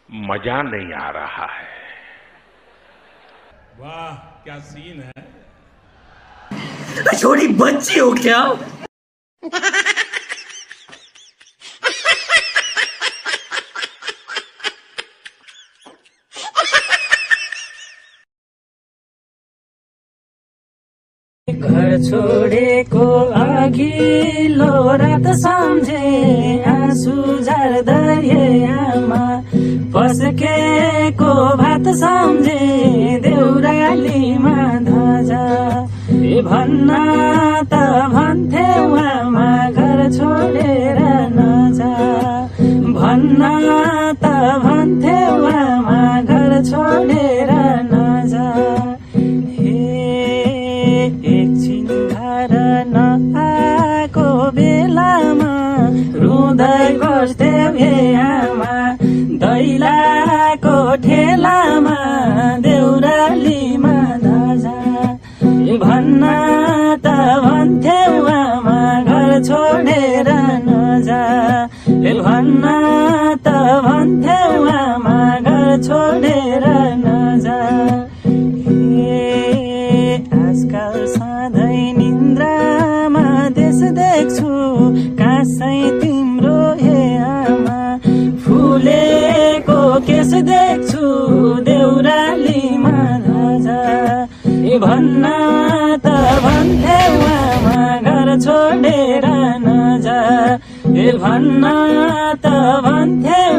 मजा नहीं आ रहा है। वाह क्या सीन है। छोटी बच्ची हो क्या? घर छोडेको अघिल्लो रात सम्झे आँसु झार्दै आमा पस्केको भात सम्झे देउरालीमा ध्वजा भन्न त भन्थ्यौ आमा घर छोडेर नजा भन्न त भन्थ्यौ आमा घर छोडेर नजा एकछिन घर नआएको बेलामा रुँदै बस्थ्यौ हे आमा दैलाको ठेलामा देउरालीमा ध्वजा भन्न त भन्थ्यौ आमा घर छोडेर नजा भन्न त भन्थ्यौ आमा घर छोडेर नजा आजकल सधैँ निन्द्रामा देश देख्छु कासै तिम्रो हे आमा फुलेको केस देख्छु देउरालीमा ध्वजा भन्न त भन्थ्यौ आमा घर छोडेर नजा भन्न त भन्थ्यौ